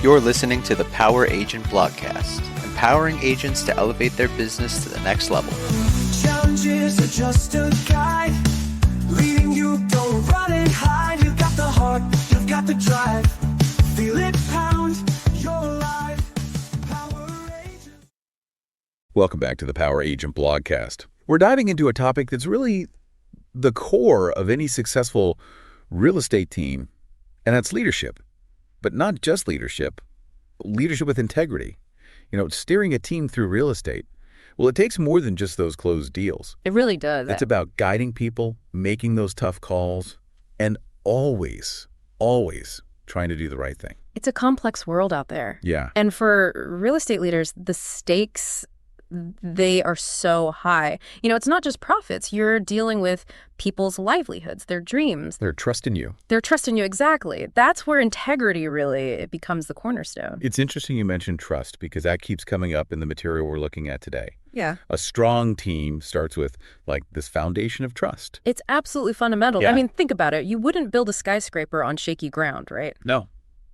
You're listening to the Power Agent Blogcast, empowering agents to elevate their business to the next level. Challenges are just a guide, leading you, don't run and hide. You've got the heart, you've got the drive, feel it pound, you're alive. Power Agent. Welcome back to the Power Agent Blogcast. We're diving into a topic that's really the core of any successful real estate team, and that's leadership. But not just leadership with integrity. Steering a team through real estate. Well, it takes more than just those closed deals. It really does. It's about guiding people, making those tough calls, and always trying to do the right thing. It's a complex world out there. Yeah. And for real estate leaders, the stakes, they are so high. It's not just profits. You're dealing with people's livelihoods, their dreams. They're trusting you. Exactly. That's where integrity it becomes the cornerstone. It's interesting you mentioned trust because that keeps coming up in the material we're looking at today. Yeah. A strong team starts with this foundation of trust. It's absolutely fundamental. Yeah. I mean, think about it. You wouldn't build a skyscraper on shaky ground, right? No.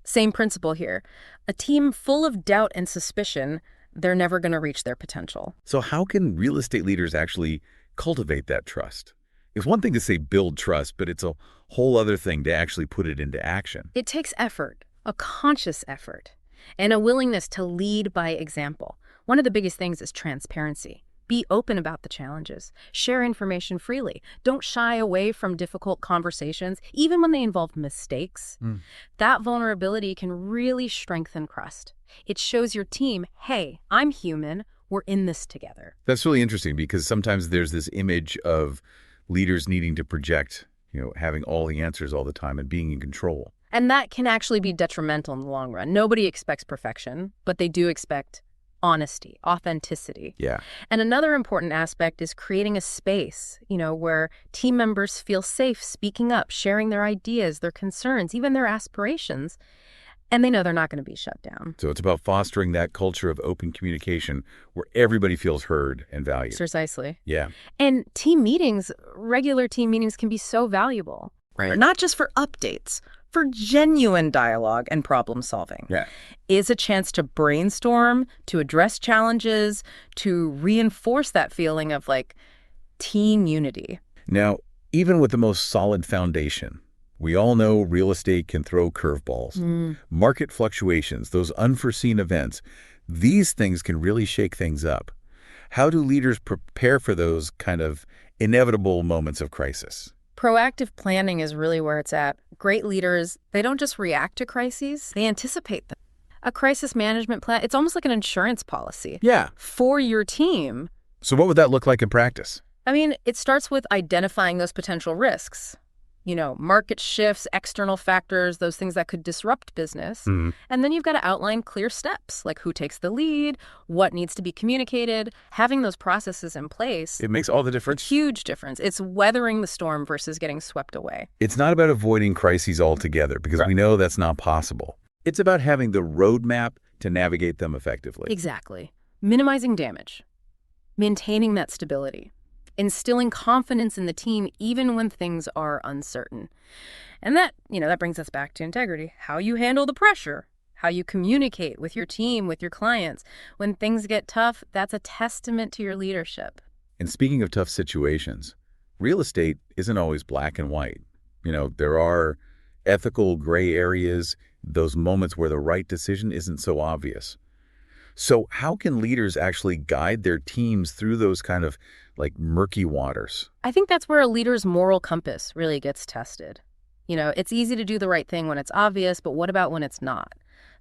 Same principle here. A team full of doubt and suspicion, they're never going to reach their potential. So how can real estate leaders actually cultivate that trust? It's one thing to say build trust, but it's a whole other thing to actually put it into action. It takes effort, a conscious effort, and a willingness to lead by example. One of the biggest things is transparency. Be open about the challenges. Share information freely. Don't shy away from difficult conversations, even when they involve mistakes. That vulnerability can really strengthen trust. It shows your team, hey, I'm human. We're in this together. That's really interesting because sometimes there's this image of leaders needing to project, having all the answers all the time and being in control. And that can actually be detrimental in the long run. Nobody expects perfection, but they do expect honesty, authenticity. Yeah. And another important aspect is creating a space, where team members feel safe speaking up, sharing their ideas, their concerns, even their aspirations, and they know they're not going to be shut down. So it's about fostering that culture of open communication where everybody feels heard and valued. Precisely. Yeah. And regular team meetings can be so valuable. Right. Not just for updates, for genuine dialogue and problem solving. Yeah. Is a chance to brainstorm, to address challenges, to reinforce that feeling of team unity. Now, even with the most solid foundation, we all know real estate can throw curveballs. Market fluctuations, those unforeseen events, these things can really shake things up. How do leaders prepare for those kind of inevitable moments of crisis? Proactive planning is really where it's at. Great leaders, they don't just react to crises, they anticipate them. A crisis management plan, it's almost like an insurance policy. Yeah. For your team. So what would that look like in practice? I mean, it starts with identifying those potential risks. Market shifts, external factors, those things that could disrupt business. And then you've got to outline clear steps, like who takes the lead, what needs to be communicated. Having those processes in place. It makes all the difference. Huge difference. It's weathering the storm versus getting swept away. It's not about avoiding crises altogether because we know that's not possible. It's about having the roadmap to navigate them effectively. Exactly. Minimizing damage, maintaining that stability, instilling confidence in the team even when things are uncertain. And that brings us back to integrity. How you handle the pressure, how you communicate with your team, with your clients. When things get tough, that's a testament to your leadership. And speaking of tough situations, real estate isn't always black and white. There are ethical gray areas, those moments where the right decision isn't so obvious. So how can leaders actually guide their teams through those kind of murky waters? I think that's where a leader's moral compass really gets tested. It's easy to do the right thing when it's obvious, but what about when it's not?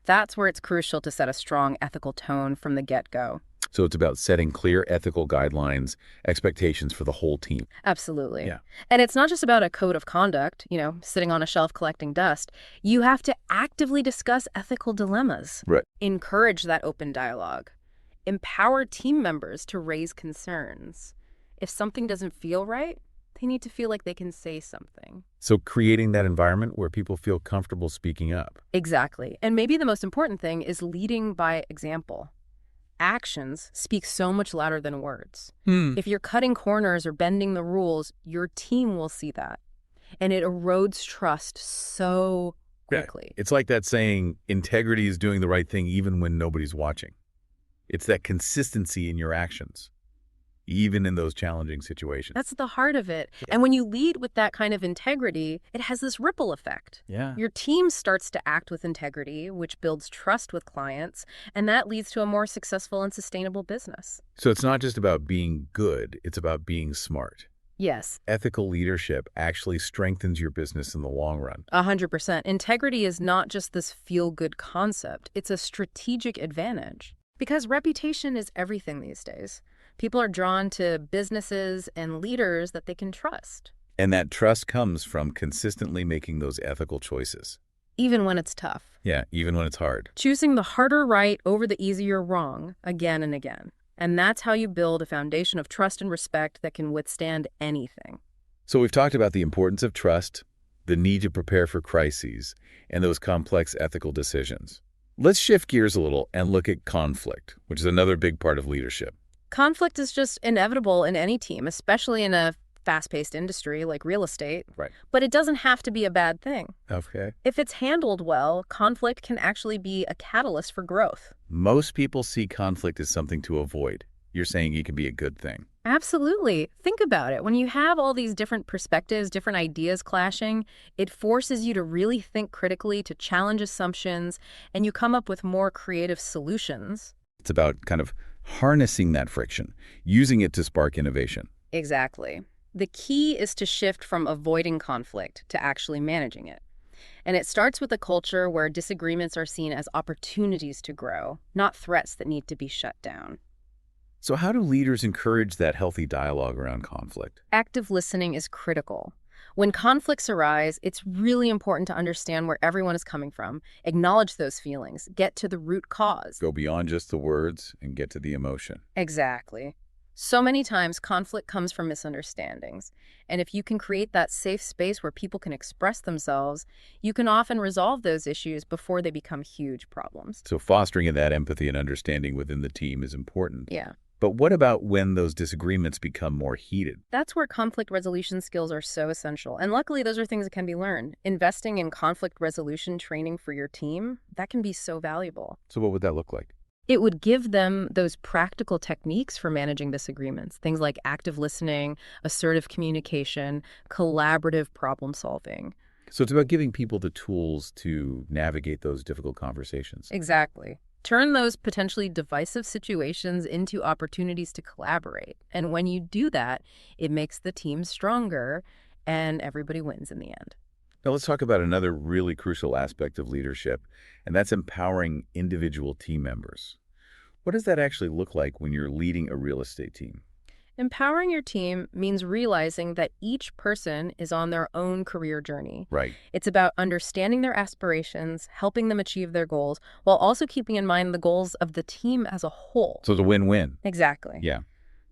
That's where it's crucial to set a strong ethical tone from the get-go. So it's about setting clear ethical guidelines, expectations for the whole team. Absolutely. Yeah. And it's not just about a code of conduct, sitting on a shelf collecting dust. You have to actively discuss ethical dilemmas. Right. Encourage that open dialogue. Empower team members to raise concerns. If something doesn't feel right, they need to feel like they can say something. So creating that environment where people feel comfortable speaking up. Exactly. And maybe the most important thing is leading by example. Actions speak so much louder than words. If you're cutting corners or bending the rules, your team will see that. And it erodes trust so quickly. It's like that saying, integrity is doing the right thing even when nobody's watching. It's that consistency in your actions, even in those challenging situations. That's the heart of it. And when you lead with that kind of integrity, it has this ripple effect. Yeah. Your team starts to act with integrity, which builds trust with clients, and that leads to a more successful and sustainable business. So it's not just about being good, it's about being smart. Yes, Ethical leadership actually strengthens your business in the long run. 100%. Integrity is not just this feel-good concept. It's a strategic advantage. Because reputation is everything these days. People are drawn to businesses and leaders that they can trust, And that trust comes from consistently making those ethical choices. even when it's tough. Yeah, even when it's hard. Choosing the harder right over the easier wrong again and again. And that's how you build a foundation of trust and respect that can withstand anything. So we've talked about the importance of trust, the need to prepare for crises, and those complex ethical decisions. Let's shift gears a little and look at conflict, which is another big part of leadership. Conflict is just inevitable in any team, especially in a fast-paced industry like real estate. Right. But it doesn't have to be a bad thing. Okay. If it's handled well, conflict can actually be a catalyst for growth. Most people see conflict as something to avoid. You're saying it can be a good thing. Absolutely. Think about it. When you have all these different perspectives, different ideas clashing, it forces you to really think critically, to challenge assumptions, and you come up with more creative solutions. It's about kind of harnessing that friction, using it to spark innovation. Exactly. The key is to shift from avoiding conflict to actually managing it. And it starts with a culture where disagreements are seen as opportunities to grow, not threats that need to be shut down. So how do leaders encourage that healthy dialogue around conflict? Active listening is critical. When conflicts arise, it's really important to understand where everyone is coming from, acknowledge those feelings, get to the root cause. Go beyond just the words and get to the emotion. Exactly. So many times conflict comes from misunderstandings. And if you can create that safe space where people can express themselves, you can often resolve those issues before they become huge problems. So fostering that empathy and understanding within the team is important. Yeah. But what about when those disagreements become more heated? That's where conflict resolution skills are so essential. And luckily, those are things that can be learned. Investing in conflict resolution training for your team, that can be so valuable. So what would that look like? It would give them those practical techniques for managing disagreements, things like active listening, assertive communication, collaborative problem solving. So it's about giving people the tools to navigate those difficult conversations. Exactly. Turn those potentially divisive situations into opportunities to collaborate. And when you do that, it makes the team stronger and everybody wins in the end. Now let's talk about another really crucial aspect of leadership, and that's empowering individual team members. What does that actually look like when you're leading a real estate team? Empowering your team means realizing that each person is on their own career journey. Right. It's about understanding their aspirations, helping them achieve their goals, while also keeping in mind the goals of the team as a whole. So it's a win-win. Exactly. Yeah.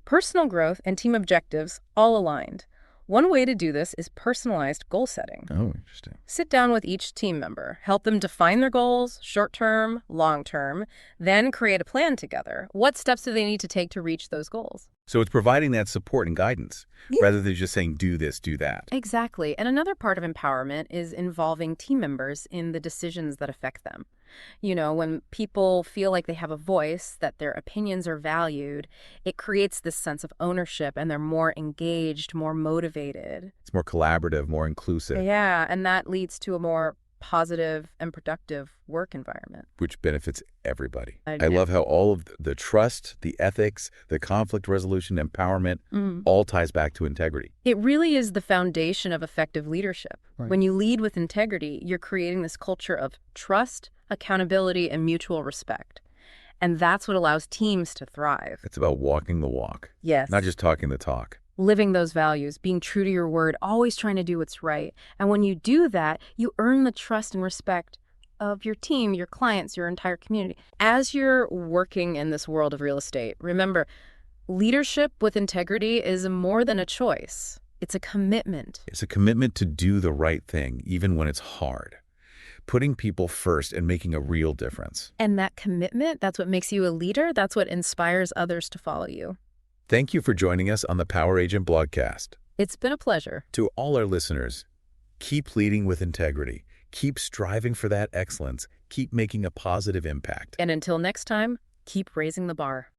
Personal growth and team objectives all aligned. One way to do this is personalized goal setting. Oh, interesting. Sit down with each team member, help them define their goals, short-term, long-term, then create a plan together. What steps do they need to take to reach those goals? So it's providing that support and guidance rather than just saying, do this, do that. Exactly. And another part of empowerment is involving team members in the decisions that affect them. You know, when people feel like they have a voice, that their opinions are valued, it creates this sense of ownership and they're more engaged, more motivated. It's more collaborative, more inclusive, Yeah, and that leads to a more positive and productive work environment. which benefits everybody. I I know. love how all of the trust, the ethics, the conflict resolution, empowerment, all ties back to integrity. It really is the foundation of effective leadership. Right. When you lead with integrity, you're creating this culture of trust, accountability, and mutual respect. And that's what allows teams to thrive. It's about walking the walk, Yes. not just talking the talk. Living those values, being true to your word, always trying to do what's right. And when you do that, you earn the trust and respect of your team, your clients, your entire community. As you're working in this world of real estate, remember, leadership with integrity is more than a choice. It's a commitment. It's a commitment to do the right thing, even when it's hard. Putting people first and making a real difference. And that commitment, that's what makes you a leader. That's what inspires others to follow you. Thank you for joining us on the Power Agent Blogcast. It's been a pleasure. To all our listeners, keep leading with integrity, Keep striving for that excellence. Keep making a positive impact. And until next time, keep raising the bar.